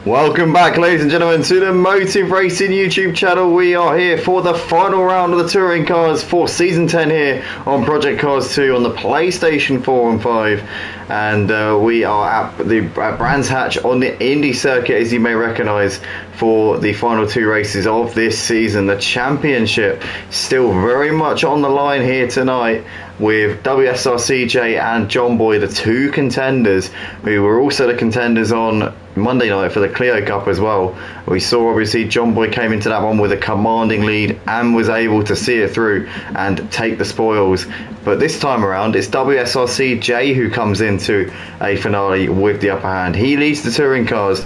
Welcome back, ladies and gentlemen, to the Motive Racing YouTube channel. We are here for the final round of the touring cars for Season 10 here on Project Cars 2 on the PlayStation 4 and 5. And we are at Brands Hatch on the Indy Circuit, as you may recognise, for the final two races of this season. The championship still very much on the line here tonight, with WSRCJ and John Boy, the two contenders, who were also the contenders on Monday night for the Clio Cup as well. We saw obviously John Boy came into that one with a commanding lead and was able to see it through and take the spoils. But this time around, it's WSRCJ who comes into a finale with the upper hand. He leads the touring cars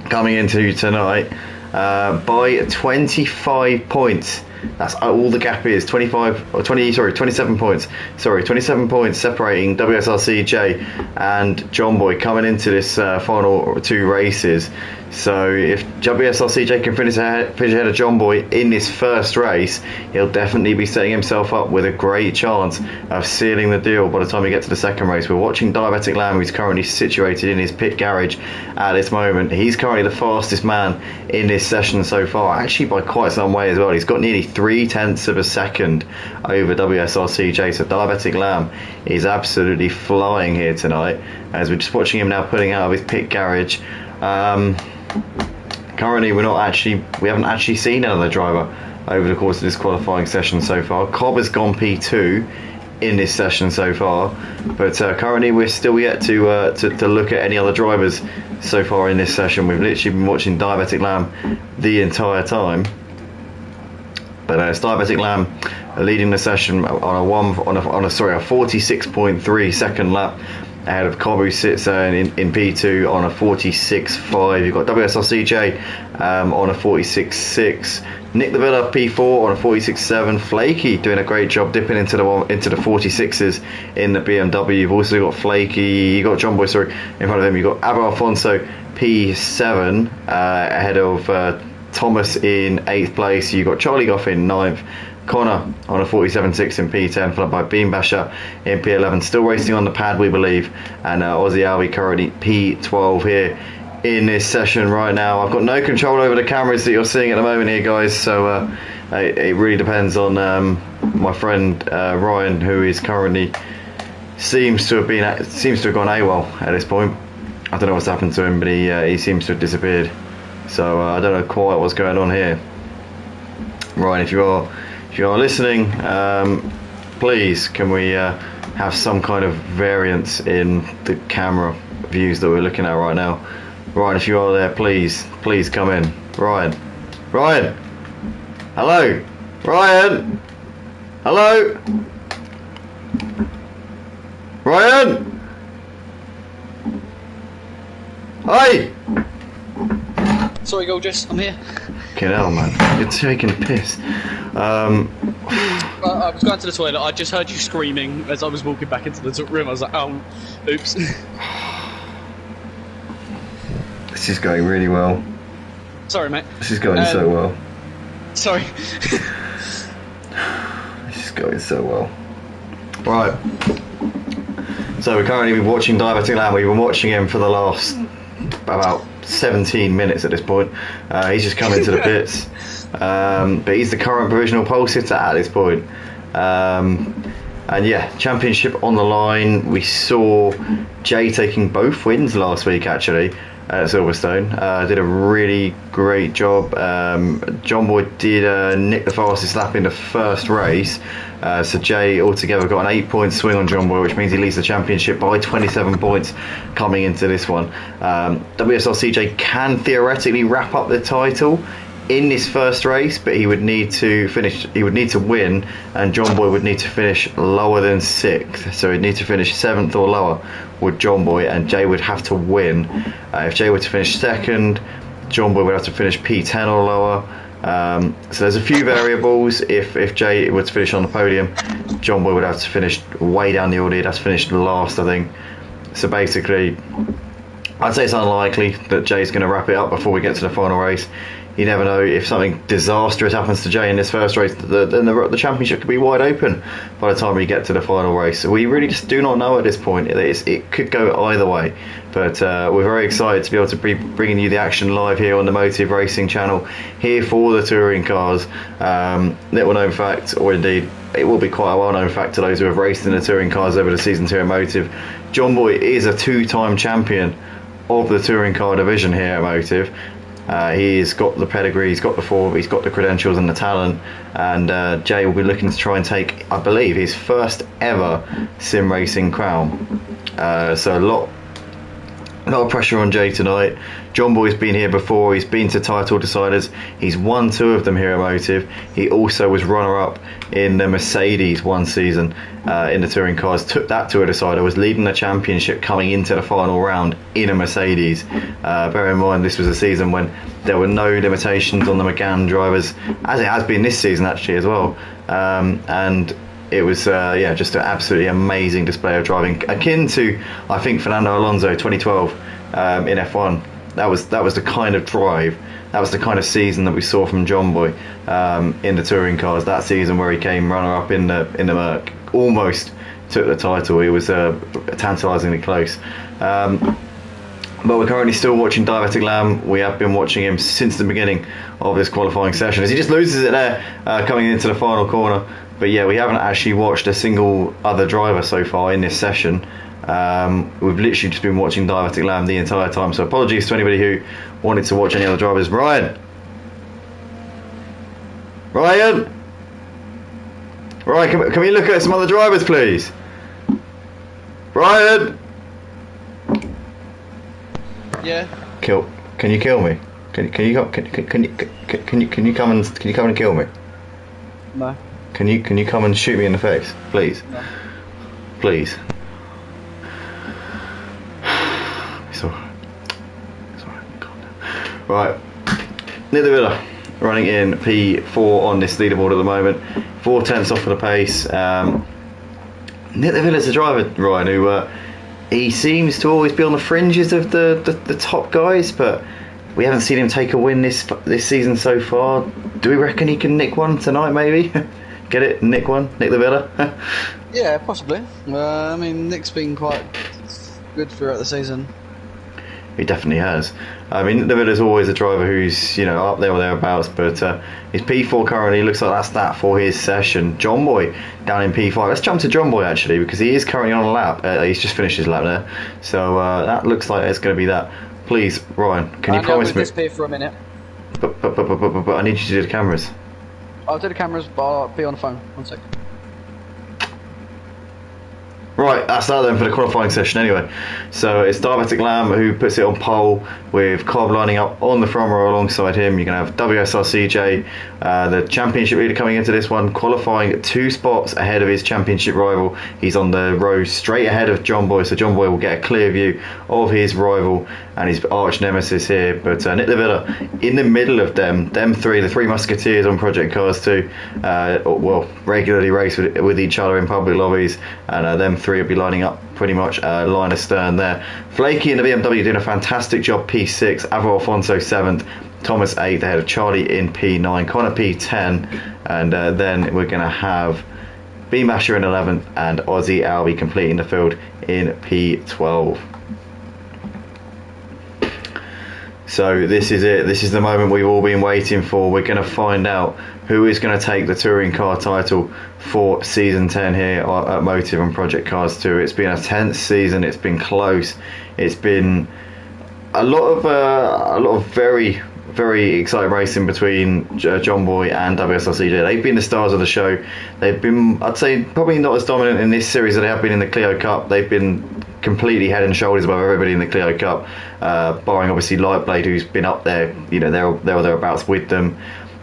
coming into tonight by 25 points. That's all the gap is. 27 points. 27 points separating WSRCJ and John Boy coming into this final two races. So if WSRCJ can finish ahead of John Boy in this first race, he'll definitely be setting himself up with a great chance of sealing the deal by the time we get to the second race. We're watching Diabetic Lamb, who's currently situated in his pit garage at this moment. He's currently the fastest man in this session so far, actually by quite some way as well. He's got nearly 0.3 of a second over WSRCJ, so Diabetic Lamb is absolutely flying here tonight, as we're just watching him now pulling out of his pit garage. Currently we haven't actually seen another driver over the course of this qualifying session so far. Cobb has gone P2 in this session so far, but currently we're still yet to look at any other drivers so far in this session. We've literally been watching Diabetic Lamb the entire time, but it's Diabetic Lamb leading the session on a 46.3 second lap ahead of Cobb, who sits in P2 on a 46.5. You've got WSRCJ on a 46.6. Nick the Villa P4 on a 46.7. Flaky doing a great job dipping into the 46s in the BMW. You've also got Flaky, you got John Boy, in front of him. You've got Abel Alfonso P7 ahead of Thomas in 8th place. You've got Charlie Goff in 9th. Connor on a 47.6 in P10, followed by Beam Basher in P11, still racing on the pad we believe, and Aussie Alby currently P12 here in this session right now. I've got no control over the cameras that you're seeing at the moment here, guys, so it really depends on my friend Ryan, who is currently seems to have gone AWOL at this point. I don't know what's happened to him, but he seems to have disappeared, so I don't know quite what's going on here. Ryan, if you are listening, please can we have some kind of variance in the camera views that we're looking at right now. Ryan, if you are there, please come in. Ryan, hello, Ryan, hello, Ryan, hi. Sorry, Gorgeous, I'm here. Get out, man, you're taking a piss. I was going to the toilet. I just heard you screaming as I was walking back into the room. I was like, oh, oops. This is going really well. Sorry, mate. This is going so well. Sorry. This is going so well. Right. So we're currently watching Diabetic Lamb. We've been watching him for the last about 17 minutes at this point. He's just come into the pits. But he's the current provisional pole sitter at this point. And yeah, championship on the line. We saw Jay taking both wins last week actually at Silverstone. Did a really great job. John Boy did nick the fastest lap in the first race. So Jay altogether got an 8-point swing on John Boy, which means he leads the championship by 27 points coming into this one. WSRCJ can theoretically wrap up the title in this first race, but he would need to win, and John Boy would need to finish lower than 6th, so he'd need to finish 7th or lower with John Boy, and Jay would have to win. If Jay were to finish 2nd, John Boy would have to finish P10 or lower. So there's a few variables. If Jay were to finish on the podium, John Boy would have to finish way down the order. He'd have to finish last, I think. So basically I'd say it's unlikely that Jay's going to wrap it up before we get to the final race. You never know, if something disastrous happens to Jay in this first race, then the championship could be wide open by the time we get to the final race. So we really just do not know at this point. It could go either way. But we're very excited to be able to be bringing you the action live here on the Motive Racing channel, here for the touring cars. Little known fact, or indeed it will be quite a well known fact to those who have raced in the touring cars over the seasons here at Motive, John Boy is a two-time champion of the touring car division here at Motive. He's got the pedigree, he's got the form, he's got the credentials and the talent, and Jay will be looking to try and take, I believe, his first ever sim racing crown. So a lot of pressure on Jay tonight. John Boy's been here before, he's been to title deciders, he's won 2 of them here at Motive. He also was runner-up in the Mercedes one season in the touring cars, took that to a decider, was leading the championship coming into the final round in a Mercedes. Bear in mind this was a season when there were no limitations on the McGann drivers, as it has been this season actually as well, and it was just an absolutely amazing display of driving, akin to, I think, Fernando Alonso 2012 in F1. That was the kind of drive, that was the kind of season that we saw from John Boy in the touring cars. That season where he came runner-up in the Merc, almost took the title. He was tantalisingly close. But we're currently still watching Diabetic Lamb. We have been watching him since the beginning of this qualifying session, as he just loses it there coming into the final corner. But yeah, we haven't actually watched a single other driver so far in this session. We've literally just been watching Diabetic Lamb the entire time, so apologies to anybody who wanted to watch any other drivers. Ryan, can we look at some other drivers, please? Ryan, Yeah. Can you kill me? Can you come and kill me? No. Can you come and shoot me in the face, please? No. Please. It's alright. Calm down. Right. Nick de Villa running in P4 on this leaderboard at the moment. 4 tenths off of the pace. Nick de Villa's a driver, Ryan, who he seems to always be on the fringes of the top guys, but we haven't seen him take a win this season so far. Do we reckon he can nick one tonight, maybe? Get it? Nick one? Nick de Villa? Yeah, possibly. I mean, Nick's been quite good throughout the season. He definitely has. I mean, de Villa's always a driver who's, up there or thereabouts, but his P4 currently looks like that's that for his session. John Boy down in P5. Let's jump to John Boy actually, because he is currently on a lap. He's just finished his lap there, so that looks like it's going to be that. Please, Ryan, can you promise me? I'll disappear for a minute. But I need you to do the cameras. I'll do the cameras, but I'll be on the phone. 1 sec. Right, that's that then for the qualifying session anyway. So it's Diabetic Lamb who puts it on pole, with Cobb lining up on the front row alongside him. You're going to have WSRCJ, the championship leader, coming into this one, qualifying 2 spots ahead of his championship rival. He's on the row straight ahead of John Boy, so John Boy will get a clear view of his rival and his arch nemesis here. But Nick de Villa in the middle of them 3, the 3 musketeers on Project Cars 2, regularly race with each other in public lobbies, and them 3 will be lining up pretty much line astern there. Flaky in the BMW doing a fantastic job, P6, Avo Alfonso 7th, Thomas 8th ahead of Charlie in P9, Connor P10, and then we're going to have Beamasher in 11th and Aussie Albie completing the field in P12. So this is it. This is the moment we've all been waiting for. We're going to find out who is going to take the touring car title for season 10 here at Motive and Project Cars 2. It's been a tense season. It's been close. It's been a lot of very, very exciting racing between John Boy and WSRCJ. They've been the stars of the show. They've been, I'd say, probably not as dominant in this series as they have been in the Clio Cup. They've been completely head and shoulders above everybody in the Clio Cup, barring obviously Lightblade, who's been up there, there or thereabouts with them.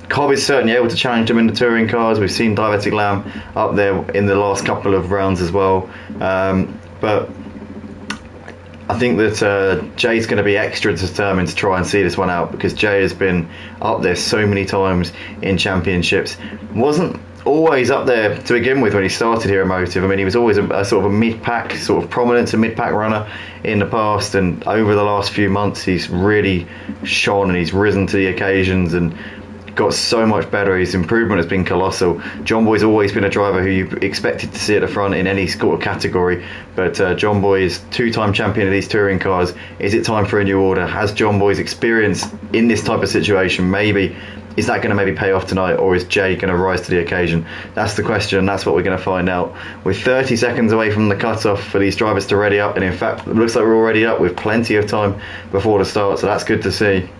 Cobb is certainly able to challenge them in the touring cars. We've seen Diabetic Lamb up there in the last couple of rounds as well, but I think that Jay's going to be extra determined to try and see this one out, because Jay has been up there so many times in championships. Wasn't always up there to begin with when he started here at Motive. I mean, he was always a sort of a mid-pack, sort of prominent and mid-pack runner in the past, and over the last few months he's really shone and he's risen to the occasions and got so much better. His improvement has been colossal. John Boy's always been a driver who you expected to see at the front in any sort of category, but John Boy is two-time champion of these touring cars. Is it time for a new order? Has John Boy's experience in this type of situation is that going to maybe pay off tonight, or is Jay going to rise to the occasion? That's the question, and that's what we're going to find out. We're 30 seconds away from the cut-off for these drivers to ready up, and in fact it looks like we're all ready up with plenty of time before the start, so that's good to see.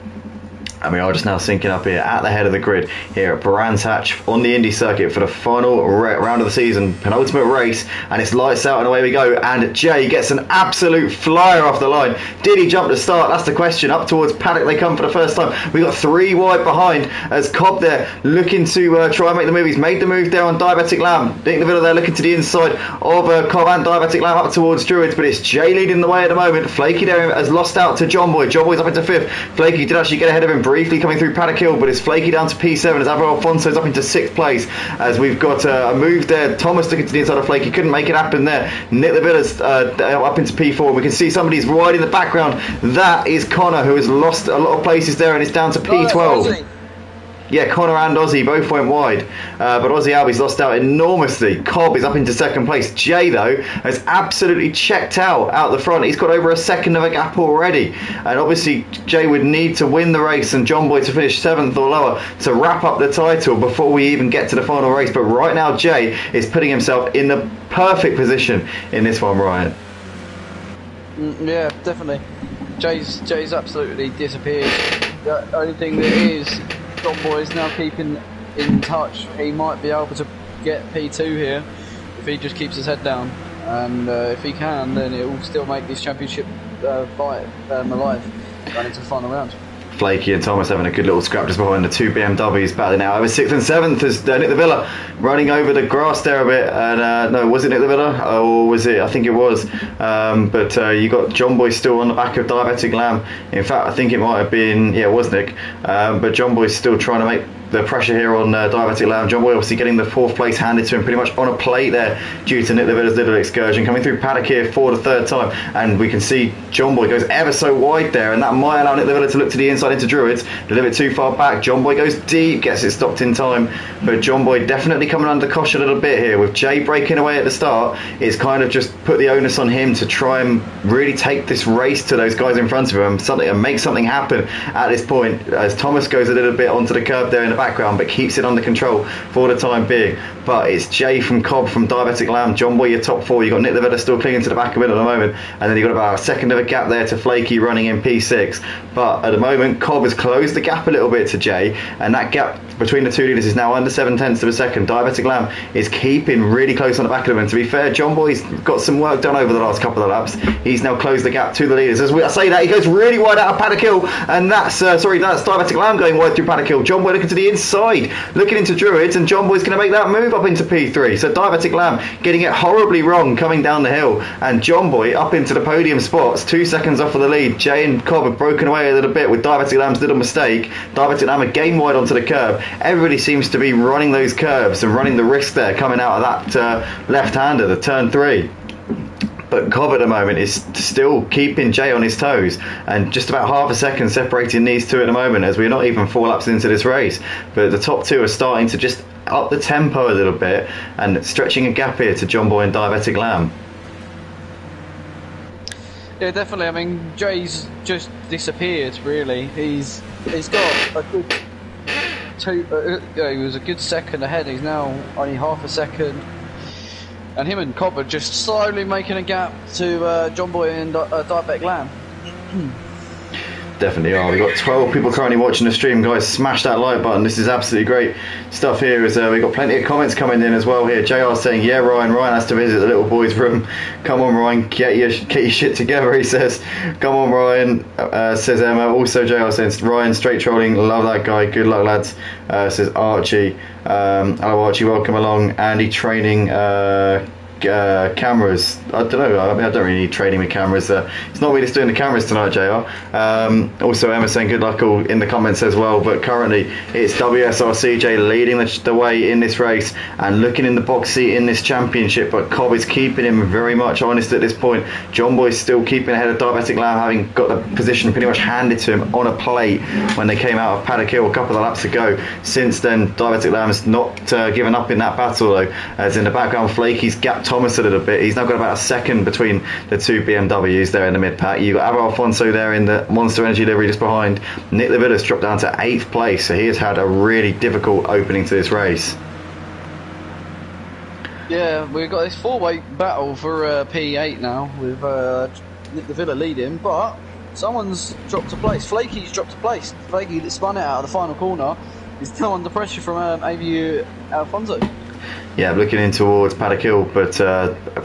And we are just now syncing up here at the head of the grid here at Brands Hatch on the Indy Circuit for the final round of the season, penultimate race, and it's lights out and away we go. And Jay gets an absolute flyer off the line. Did he jump to start? That's the question. Up towards paddock they come for the first time. We got 3 wide behind as Cobb there looking to try and make the move. He's made the move there on Diabetic Lamb. Nick Neville there looking to the inside of Cobb and Diabetic Lamb up towards Druids, but it's Jay leading the way at the moment. Flaky there has lost out to John Boy. John Boy's up into 5th. Flaky did actually get ahead of him briefly coming through Paddock Hill, but it's Flaky down to P7 as Alvaro Alfonso's up into 6th place as we've got a move there. Thomas looking to the inside of Flaky, couldn't make it happen there. Nick Levilla's up into P4. We can see somebody's right in the background. That is Connor, who has lost a lot of places there and it's down to P12. Yeah, Connor and Ozzy both went wide, but Ozzy Albies lost out enormously. Cobb is up into 2nd place. Jay, though, has absolutely checked out the front. He's got over a second of a gap already, and obviously Jay would need to win the race and John Boy to finish 7th or lower to wrap up the title before we even get to the final race. But right now Jay is putting himself in the perfect position in this one, Ryan. Yeah, definitely. Jay's absolutely disappeared. The only thing that is, John Boy is now keeping in touch. He might be able to get P2 here if he just keeps his head down, and if he can, then it will still make this championship fight alive going into the final round. Flaky and Thomas having a good little scrap just behind the 2 BMWs battling now over 6th and 7th as Nick the Villa running over the grass there a bit, and no, was it Nick the Villa or was it? I think it was, but you got John Boy still on the back of Diabetic Lamb. In fact, I think it might have been, yeah, it was Nick, but John Boy's still trying to make the pressure here on Diabetic Lamb. John Boy obviously getting the 4th place handed to him pretty much on a plate there due to Nick Levilla's little excursion coming through paddock here for the 3rd time, and we can see John Boy goes ever so wide there, and that might allow Nick Levilla to look to the inside into Druids a little bit too far back. John Boy goes deep, gets it stopped in time, but John Boy definitely coming under cosh a little bit here with Jay breaking away at the start. It's kind of just put the onus on him to try and really take this race to those guys in front of him and make something happen at this point as Thomas goes a little bit onto the curb there in the background but keeps it under control for the time being. But it's Jay from Cobb from Diabetic Lamb. John Boy your top 4. You've got Nick Levilla still clinging to the back of it at the moment, and then you've got about a second of a gap there to Flaky running in P6. But at the moment Cobb has closed the gap a little bit to Jay, and that gap between the 2 leaders is now under 7/10 of a second. Diabetic Lamb is keeping really close on the back of them, and to be fair, John Boy's got some work done over the last couple of laps. He's now closed the gap to the leaders. As I say that, he goes really wide out of Paddock Hill, and that's Diabetic Lamb going wide through Paddock Hill. John Boy looking to the inside, looking into Druids, and John Boy's going to make that move up into P3. So Diabetic Lamb getting it horribly wrong coming down the hill, and John Boy up into the podium spots, 2 seconds off of the lead. Jay and Cobb have broken away a little bit with Diabetic Lamb's little mistake. Diabetic Lamb again wide onto the curb. Everybody seems to be running those curbs and running the risk there coming out of that left-hander, the turn 3. But Cobb at the moment is still keeping Jay on his toes, and just about half a second separating these two at the moment as we're not even 4 laps into this race. But the top 2 are starting to just up the tempo a little bit and stretching a gap here to John Boy and Diabetic Lamb. Yeah, definitely. I mean, Jay's just disappeared. Really, he's got a good he was a good second ahead. He's now only half a second, and him and Cobb are just slowly making a gap to John Boy and Diabetic Lamb. Definitely are. We've got 12 people currently watching the stream. Guys, smash that like button. This is absolutely great stuff here. As we've got plenty of comments coming in as well here. JR saying, yeah, Ryan has to visit the little boy's room. Come on, Ryan, get your shit together, he says. Come on, Ryan, says Emma. Also, JR says, Ryan, straight trolling, love that guy. Good luck, lads, says Archie. Hello, Archie, welcome along. Andy training cameras. I don't know. I mean, I don't really need training with cameras. It's not me that's doing the cameras tonight, JR. Also, Emma saying good luck all in the comments as well. But currently, it's WSRCJ leading the way in this race and looking in the box seat in this championship. But Cobb is keeping him very much honest at this point. John Boy's still keeping ahead of Diabetic Lamb, having got the position pretty much handed to him on a plate when they came out of Paddock Hill a couple of laps ago. Since then, Diabetic Lamb's not given up in that battle though, as in the background Flaky's gapped Thomas a little bit. He's now got about a second between the two BMWs there in the mid pack. You've got Ava Alfonso there in the Monster Energy livery just behind. Nick Levitta's dropped down to 8th place, so he has had a really difficult opening to this race. Yeah, we've got this four-way battle for P8 now with Nick Levilla leading, but someone's dropped a place. Flaky's dropped a place. Flaky that spun it out of the final corner is still under pressure from Avu Alfonso. Yeah, looking in towards Paddock Hill, but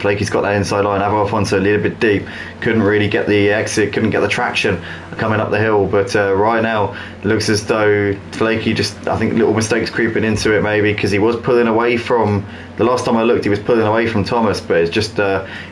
Flaky's got that inside line. Ava Alfonso a little bit deep, couldn't really get the exit, couldn't get the traction coming up the hill. But right now, it looks as though Flaky just, I think, little mistakes creeping into it maybe, because he was pulling away from, the last time I looked, he was pulling away from Thomas, but it's just,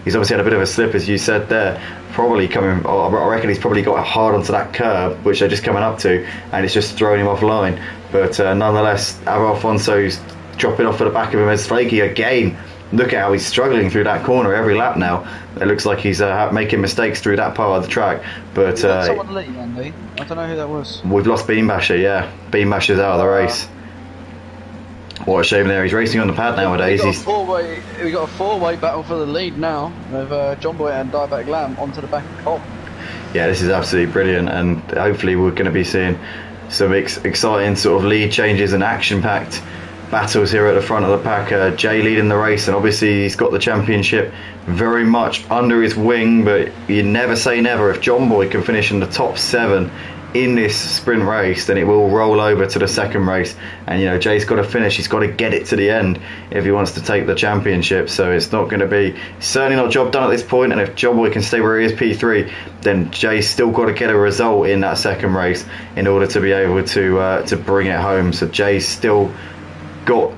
he's obviously had a bit of a slip, as you said there. Probably coming, I reckon he's probably got hard onto that curb, which they're just coming up to, and it's just throwing him offline. But nonetheless, Ava Alfonso's dropping off at the back of him as Flaky again. Look at how he's struggling through that corner every lap now. It looks like he's making mistakes through that part of the track. But someone lead, Andy. I don't know who that was. We've lost Bean Basher, yeah. Bean Basher's out of the race. What a shame there. He's racing on the pad nowadays. We got a four-way battle for the lead now with John Boy and Diabetic Lamb onto the back of Cobb. Yeah, this is absolutely brilliant, and hopefully we're going to be seeing some exciting sort of lead changes and action-packed battles here at the front of the pack. Jay leading the race, and obviously he's got the championship very much under his wing, but you never say never. If John Boy can finish in the top 7 in this sprint race, then it will roll over to the second race, and you know, Jay's got to finish, he's got to get it to the end if he wants to take the championship. So it's not going to be, certainly not job done at this point, and if John Boy can stay where he is P3, then Jay's still got to get a result in that second race in order to be able to bring it home. So Jay's still got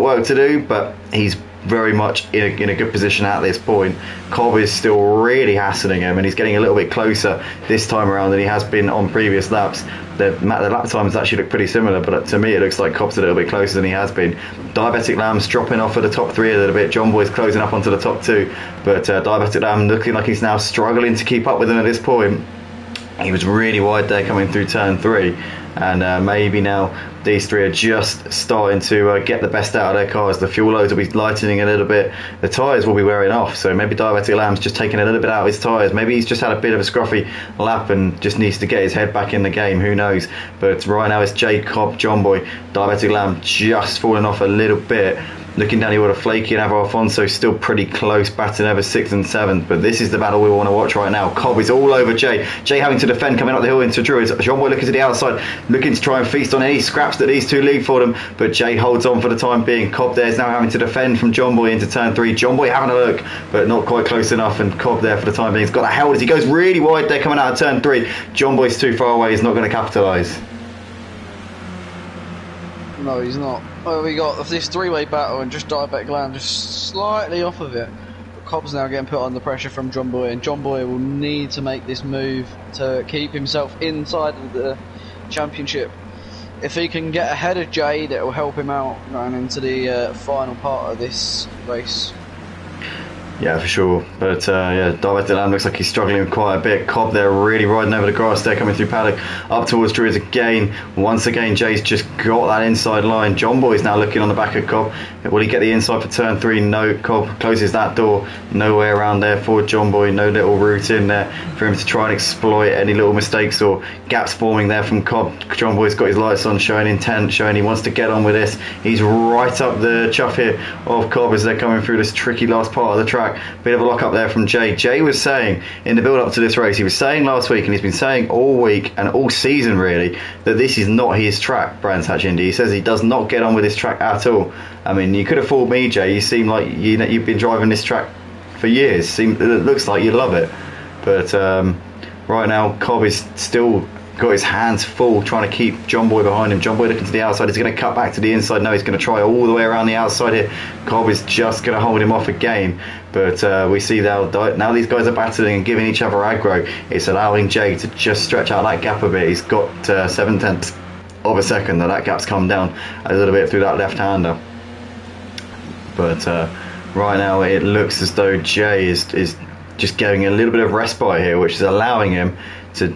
work to do, but he's very much in a good position at this point. Cobb is still really hassling him, and he's getting a little bit closer this time around than he has been on previous laps. The lap times actually look pretty similar, but to me it looks like Cobb's a little bit closer than he has been. Diabetic Lamb's dropping off at the top 3 a little bit. John Boy's closing up onto the top 2, but Diabetic Lamb looking like he's now struggling to keep up with him at this point. He was really wide there coming through turn 3, and maybe now these three are just starting to get the best out of their cars. The fuel loads will be lightening a little bit, the tyres will be wearing off, so maybe Diabetic Lamb's just taking a little bit out of his tyres. Maybe he's just had a bit of a scruffy lap and just needs to get his head back in the game, who knows. But right now it's Jay, Cobb, John Boy, Diabetic Lamb just falling off a little bit. Looking down here with a Flaky and Ava Alfonso still pretty close, batting over 6th and 7th, but this is the battle we want to watch right now. Cobb is all over Jay. Jay having to defend coming up the hill into Druids. John Boy looking to the outside, looking to try and feast on any scraps that these two leave for them, but Jay holds on for the time being. Cobb there is now having to defend from John Boy into turn 3. John Boy having a look, but not quite close enough, and Cobb there for the time being. He's got a held as he goes really wide there coming out of turn 3. John Boy's too far away, he's not going to capitalise. No, he's not. Well, we got this three-way battle and just Diabetic Lamb just slightly off of it. But Cobb's now getting put under pressure from John Boy, and John Boy will need to make this move to keep himself inside of the championship. If he can get ahead of Jay, that will help him out going into the final part of this race. Yeah, for sure. But yeah, Diabetic Lamb looks like he's struggling quite a bit. Cobb there really riding over the grass there, coming through paddock up towards Druids again. Once again, Jay's just got that inside line. John Boy's now looking on the back of Cobb. Will he get the inside for turn 3? No. Cobb closes that door. No way around there for John Boy. No little route in there for him to try and exploit any little mistakes or gaps forming there from Cobb. John Boy's got his lights on, showing intent, showing he wants to get on with this. He's right up the chuff here of Cobb as they're coming through this tricky last part of the track. Bit of a lock up there from Jay. Jay was saying in the build up to this race, he was saying last week, and he's been saying all week and all season really, that this is not his track, Brands Hatch Indy. He says he does not get on with this track at all. I mean, you could have fooled me, Jay. You seem like you've been driving this track for years. It looks like you love it. But right now, Cobb is still got his hands full trying to keep John Boy behind him. John Boy looking to the outside. He's going to cut back to the inside. No, he's going to try all the way around the outside here. Cobb is just going to hold him off again. But we see now these guys are battling and giving each other aggro. It's allowing Jay to just stretch out that gap a bit. He's got 7/10 of a second. That gap's come down a little bit through that left-hander. But right now it looks as though Jay is just getting a little bit of respite here, which is allowing him to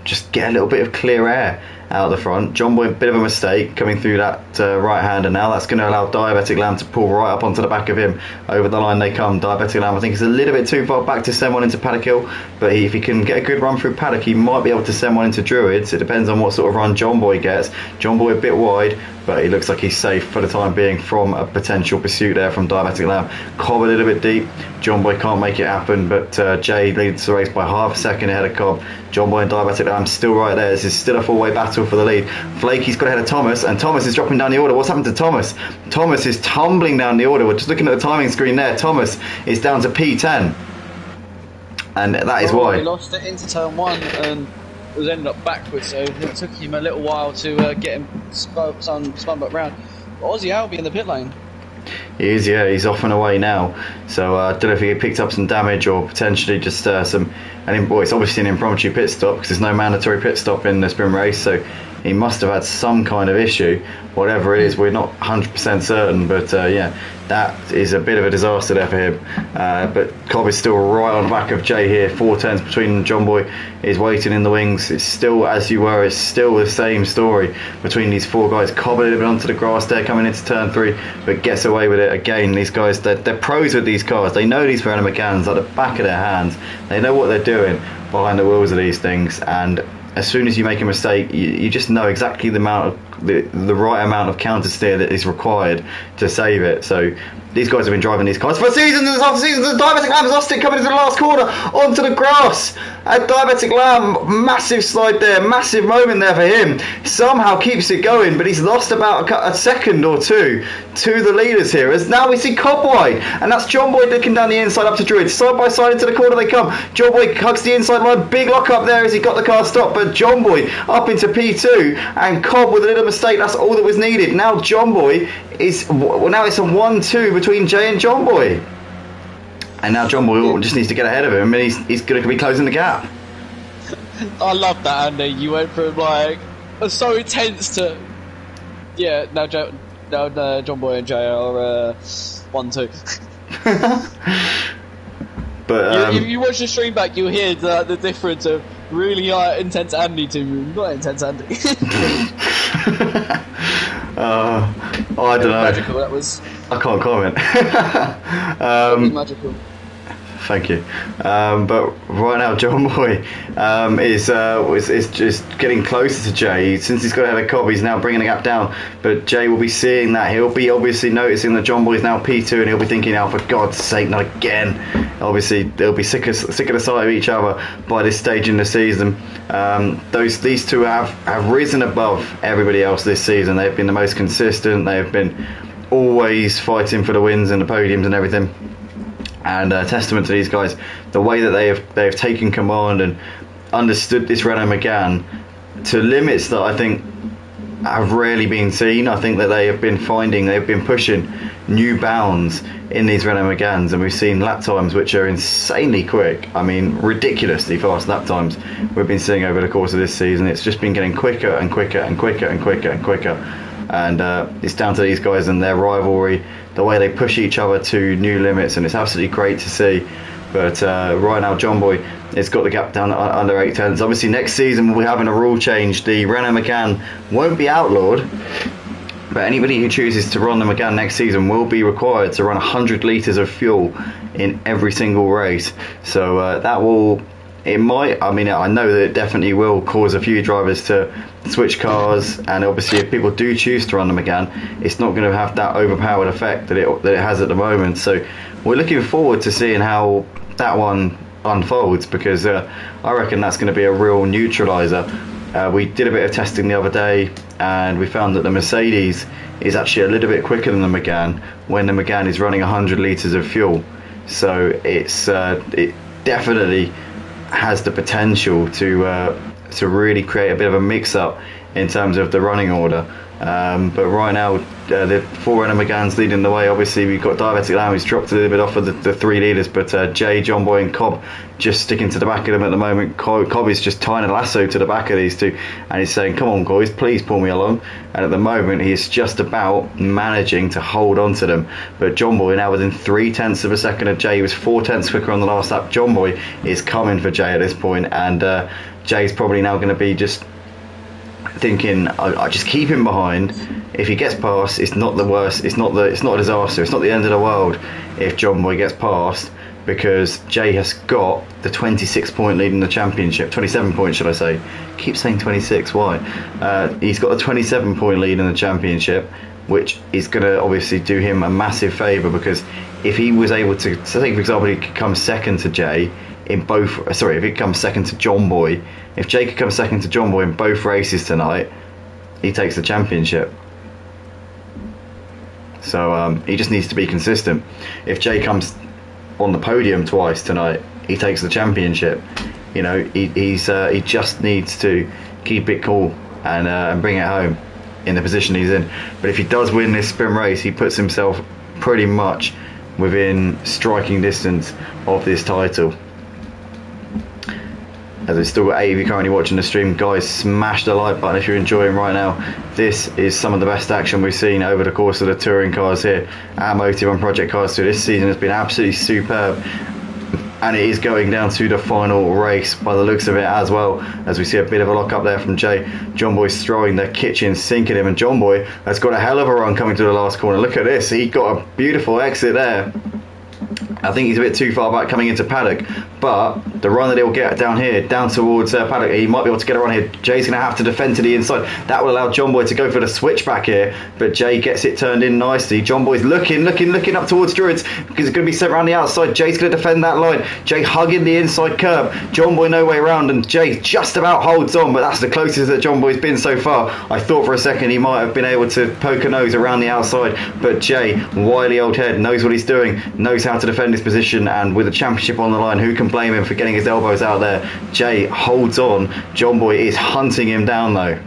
just get a little bit of clear air out the front. John Boy, a bit of a mistake coming through that right hander. Now that's going to allow Diabetic Lamb to pull right up onto the back of him. Over the line they come. Diabetic Lamb, I think, is a little bit too far back to send one into Paddock Hill, but if he can get a good run through Paddock, he might be able to send one into Druids. It depends on what sort of run John Boy gets. John Boy a bit wide, but he looks like he's safe for the time being from a potential pursuit there from Diabetic Lamb. Cobb a little bit deep. John Boy can't make it happen, but Jay leads the race by half a second ahead of Cobb. John Boy and Diabetic Lamb still right there. This is still a four-way battle for the lead. Flakey's got ahead of Thomas, and Thomas is dropping down the order. What's happened to Thomas? Thomas is tumbling down the order. We're just looking at the timing screen there. Thomas is down to P10, and that is why he lost it into turn 1 and was ended up backwards, so it took him a little while to get him spun back round. Aussie Albie in the pit lane. He is, yeah. He's off and away now. So I don't know if he picked up some damage or potentially just some. And it's obviously an impromptu pit stop because there's no mandatory pit stop in the sprint race. So he must have had some kind of issue. Whatever it is, we're not 100% certain. But yeah, that is a bit of a disaster there for him. But Cobb is still right on the back of Jay here. 4 turns between John Boy is waiting in the wings. It's still as you were. It's still the same story between these 4 guys. Cobb a little bit onto the grass there coming into turn 3, but gets away with it again. These guys, they're pros with these cars. They know these Renault Meganes like the back of their hands. They know what they're doing behind the wheels of these things, and as soon as you make a mistake, you just know exactly the right amount of counter steer that is required to save it. So these guys have been driving these cars for seasons after seasons, and Diabetic Lamb's lost it coming into the last corner onto the grass. And Diabetic Lamb, massive slide there, massive moment there for him. Somehow keeps it going, but he's lost about a second or two to the leaders here. As now we see Cobb wide, and that's John Boy looking down the inside up to Druid. Side by side into the corner they come. John Boy hugs the inside line, big lock up there as he got the car stopped, but John Boy up into P2, and Cobb with a little mistake. That's all that was needed. Now John Boy is, well, now it's a 1-2 between Jay and John Boy. And now John Boy just needs to get ahead of him, and he's going to be closing the gap. I love that, Andy. You went from like so intense to now John Boy and Jay are 1-2. But you watch the stream back, you'll hear the difference of really intense Andy to not intense Andy. I don't know. Magical, that was. I can't comment. Magical. Thank you. But right now, John Boy is just getting closer to Jay. Since he's got ahead of Cobb, he's now bringing the gap down. But Jay will be seeing that. He'll be obviously noticing that John Boy is now P2, and he'll be thinking, "Oh, for God's sake, not again!" Obviously, they'll be sick of the sight of each other by this stage in the season. These two have risen above everybody else this season. They've been the most consistent. They've been always fighting for the wins and the podiums and everything. And testament to these guys, the way that they have taken command and understood this Renault Megane to limits that I think have rarely been seen. I think that they've been pushing new bounds in these Renault Meganes, and we've seen lap times which are insanely quick. I mean, ridiculously fast lap times we've been seeing over the course of this season. It's just been getting quicker and quicker and quicker and quicker and quicker. And it's down to these guys and their rivalry, the way they push each other to new limits, and it's absolutely great to see. But right now, John Boy has got the gap down under 8 tenths. Obviously, next season we'll be having a rule change. The Renault Megane won't be outlawed, but anybody who chooses to run the Megane next season will be required to run 100 litres of fuel in every single race. So that will... It might, I mean, I know that it definitely will cause a few drivers to switch cars, and obviously if people do choose to run the Megane, it's not going to have that overpowered effect that it has at the moment. So we're looking forward to seeing how that one unfolds, because I reckon that's going to be a real neutraliser. We did a bit of testing the other day, and we found that the Mercedes is actually a little bit quicker than the Megane when the Megane is running 100 litres of fuel. So it definitely has the potential to to really create a bit of a mix-up in terms of the running order. But right now, the forerunner McGann's leading the way. Obviously, we've got Diabetic Lamb, who's dropped a little bit off of the three leaders, but Jay, John Boy and Cobb just sticking to the back of them at the moment. Cobb is just tying a lasso to the back of these two, and he's saying, come on boys, please pull me along. And at the moment, he's just about managing to hold on to them. But John Boy now within 0.3 of a second of Jay. He was 0.4 quicker on the last lap. John Boy is coming for Jay at this point, and Jay's probably now going to be just thinking, I just keep him behind. If he gets past, it's not the worst, it's not a disaster, it's not the end of the world if John Boy gets past, because Jay has got the 26 point lead in the championship, 27 points should I say, keep saying 26, why? He's got a 27 point lead in the championship, which is going to obviously do him a massive favour, because if he was able to, so say for example he could come second to Jay in both, sorry, if he comes second to John Boy, if Jay could come second to John Boy in both races tonight, he takes the championship. So he just needs to be consistent. If Jay comes on the podium twice tonight, he takes the championship. You know, he just needs to keep it cool and bring it home in the position he's in. But if he does win this sprint race, he puts himself pretty much within striking distance of this title. As it's still got 8 of you currently watching the stream, guys, smash the like button if you're enjoying right now. This is some of the best action we've seen over the course of the touring cars here at Motive on Project Cars 2. This season has been absolutely superb, and it is going down to the final race by the looks of it, as well as we see a bit of a lock up there from Jay. John Boy's throwing the kitchen sink at him, and John Boy has got a hell of a run coming to the last corner. Look at this, he got a beautiful exit there. I think he's a bit too far back coming into paddock, but the run that he'll get down here, down towards paddock, he might be able to get a run here. Jay's going to have to defend to the inside. That will allow John Boy to go for the switchback here, but Jay gets it turned in nicely. John Boy's looking up towards Druids, because it's going to be sent around the outside. Jay's going to defend that line. Jay hugging the inside curb. John Boy no way around, and Jay just about holds on, but that's the closest that John Boy's been so far. I thought for a second he might have been able to poke a nose around the outside, but Jay, wily old head, knows what he's doing, knows how to defend his position, and with the championship on the line, who can blame him for getting his elbows out there? Jay holds on. John Boy is hunting him down though.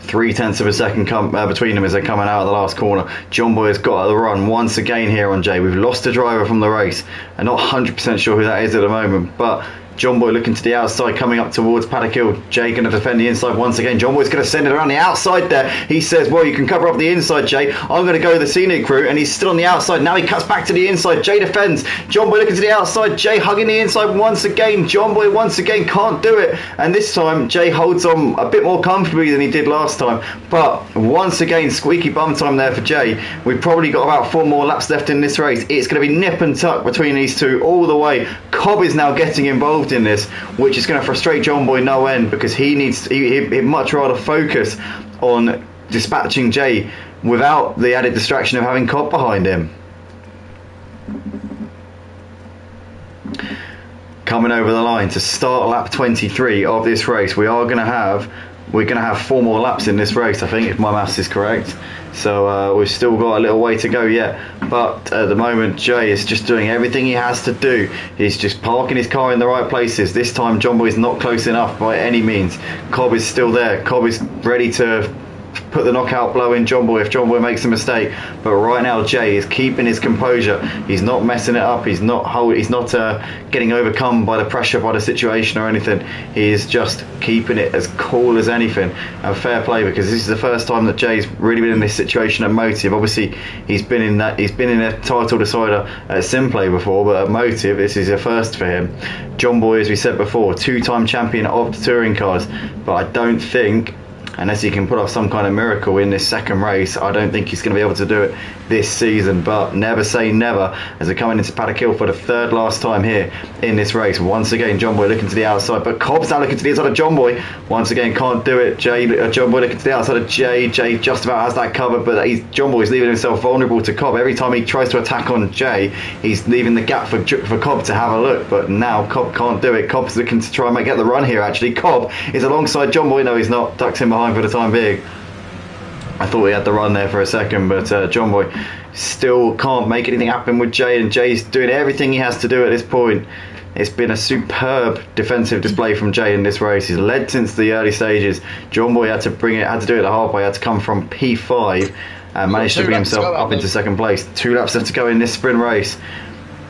0.3 of a second between them as they're coming out of the last corner. John Boy has got the run once again here on Jay. We've lost a driver from the race. I'm not 100% sure who that is at the moment, but John Boy looking to the outside, coming up towards Paddock Hill. Jay going to defend the inside once again. John Boy's going to send it around the outside there. He says, well, you can cover up the inside, Jay. I'm going to go the scenic route, and he's still on the outside. Now he cuts back to the inside. Jay defends. John Boy looking to the outside. Jay hugging the inside once again. John Boy once again can't do it. And this time, Jay holds on a bit more comfortably than he did last time. But once again, squeaky bum time there for Jay. We've probably got about 4 more laps left in this race. It's going to be nip and tuck between these two all the way. Cobb is now getting involved in this, which is going to frustrate John Boy no end, because he'd much rather focus on dispatching Jay without the added distraction of having Cobb behind him. Coming over the line to start lap 23 of this race, we're going to have 4 more laps in this race, I think, if my maths is correct. So we've still got a little way to go yet, but at the moment Jay is just doing everything he has to do. He's just parking his car in the right places. This time John Boy is not close enough by any means. Cobb is still there. Cobb is ready to put the knockout blow in John Boy if John Boy makes a mistake, but right now Jay is keeping his composure. He's not messing it up. He's not getting overcome by the pressure, by the situation or anything. He is just keeping it as cool as anything, and fair play, because this is the first time that Jay's really been in this situation at Motive. Obviously he's been in a title decider at Simplay before, but at Motive this is a first for him. John Boy, as we said before, 2-time champion of the touring cars, but I don't think, unless he can put off some kind of miracle in this second race, I don't think he's going to be able to do it this season. But never say never, as they're coming into Paddock Hill for the third last time here in this race. Once again, John Boy looking to the outside, but Cobb's now looking to the inside of John Boy. Once again, can't do it. John Boy looking to the outside of Jay. Jay just about has that covered, but John Boy's leaving himself vulnerable to Cobb. Every time he tries to attack on Jay, he's leaving the gap for Cobb to have a look, but now Cobb can't do it. Cobb's looking to try and get the run here, actually. Cobb is alongside John Boy. No, he's not. Ducks him behind for the time being. I thought he had the run there for a second, but John Boy still can't make anything happen with Jay, and Jay's doing everything he has to do at this point. It's been a superb defensive display from Jay in this race. He's led since the early stages. John Boy had to do it at the halfway, had to come from P5 and managed to bring himself up into second place. 2 laps left to go in this sprint race.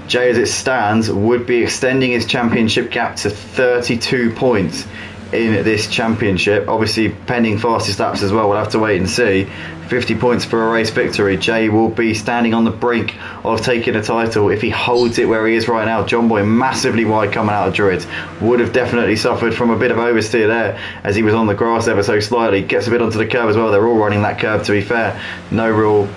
Jay, as it stands, would be extending his championship gap to 32 points in this championship. Obviously, pending fastest laps as well. We'll have to wait and see. 50 points for a race victory. Jay will be standing on the brink of taking a title if he holds it where he is right now. John Boy massively wide coming out of Druids. Would have definitely suffered from a bit of oversteer there as he was on the grass ever so slightly. Gets a bit onto the curve as well. They're all running that curve, to be fair. No real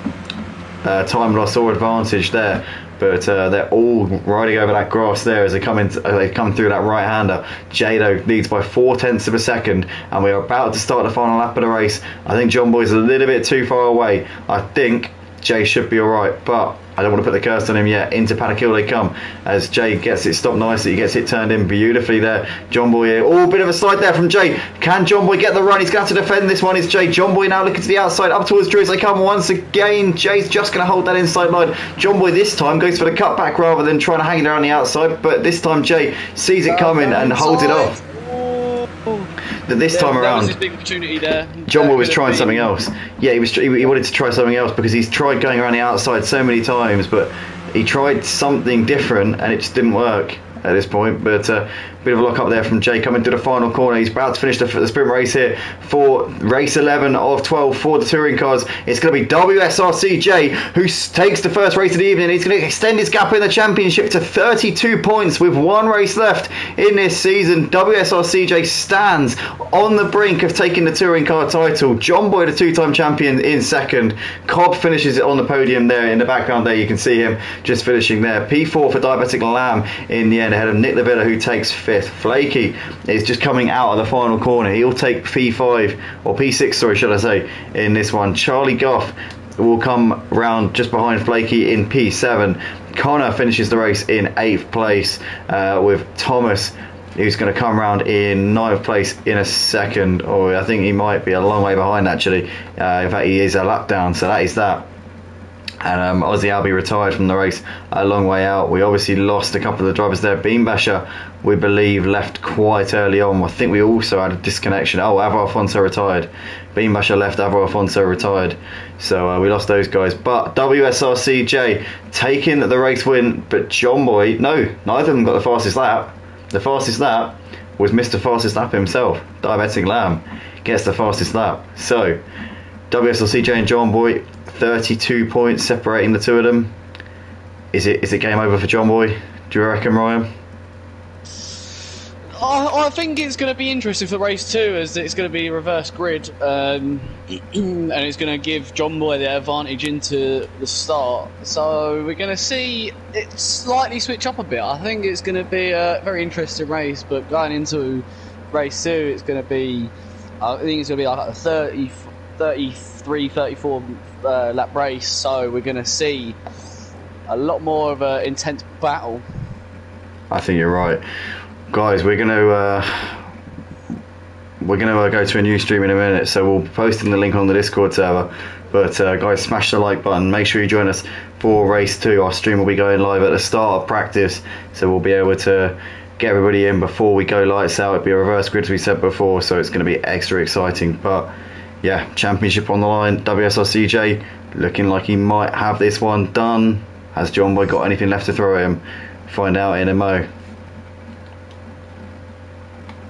time loss or advantage there. But they're all riding over that grass there as they come through that right-hander. Jay, though, leads by 0.4 of a second, and we are about to start the final lap of the race. I think John Boy's a little bit too far away. I think Jay should be alright, but I don't want to put the curse on him yet. Into Paddock Hill they come as Jay gets it stopped nicely. He gets it turned in beautifully there. John Boy here. Oh, bit of a slide there from Jay. Can John Boy get the run? He's going to have to defend this one. It's Jay. John Boy now looking to the outside, up towards Drew as they come once again. Jay's just going to hold that inside line. John Boy this time goes for the cutback rather than trying to hang it around the outside, but this time Jay sees it coming and holds it off. This time around, was his big opportunity there. John Boy was trying something else. Yeah, he wanted to try something else because he's tried going around the outside so many times, but he tried something different and it just didn't work at this point. But bit of a lock up there from Jay coming to the final corner. He's about to finish the sprint race here for race 11 of 12 for the touring cars. It's going to be WSRC Jay who takes the first race of the evening. He's going to extend his gap in the championship to 32 points with 1 race left in this season. WSRC Jay stands on the brink of taking the touring car title. John Boy, the 2-time champion, in second. Cobb finishes it on the podium there in the background there. You can see him just finishing there. P4 for Diabetic Lamb in the end ahead of Nick Lavilla, who takes 5th. Flaky is just coming out of the final corner. He'll take P5 or P6, sorry, should I say, in this one. Charlie Goff will come round just behind Flaky in P7. Connor finishes the race in 8th place with Thomas, who's going to come round in 9th place in a second. Or I think he might be a long way behind actually. In fact, he is a lap down, so that is that. And Ozzy Albie retired from the race a long way out. We obviously lost a couple of the drivers there. Beanbasher, we believe, left quite early on. I think we also had a disconnection. Oh, Avo Alfonso retired. Beanbasher left, Avo Alfonso retired. So we lost those guys. But WSRC Jay taking the race win. But John Boy, no, neither of them got the fastest lap. The fastest lap was Mr. Fastest Lap himself. Diabetic Lamb gets the fastest lap. So WSRC Jay and John Boy, 32 points separating the two of them. Is it game over for John Boy? Do you reckon, Ryan? I think it's going to be interesting for race 2, as it's going to be a reverse grid, and it's going to give John Boy the advantage into the start. So we're going to see it slightly switch up a bit. I think it's going to be a very interesting race, but going into race 2, it's going to be, I think it's going to be like a 33, 34 lap race. So we're going to see a lot more of an intense battle. I think you're right. Guys, we're gonna go to a new stream in a minute, so we'll be posting the link on the Discord server. But guys, smash the like button. Make sure you join us for race 2. Our stream will be going live at the start of practice, so we'll be able to get everybody in before we go lights out. It'll be a reverse grid, as we said before, so it's going to be extra exciting. But yeah, championship on the line. WSRCJ looking like he might have this one done. Has John Boy got anything left to throw at him? Find out in a mo.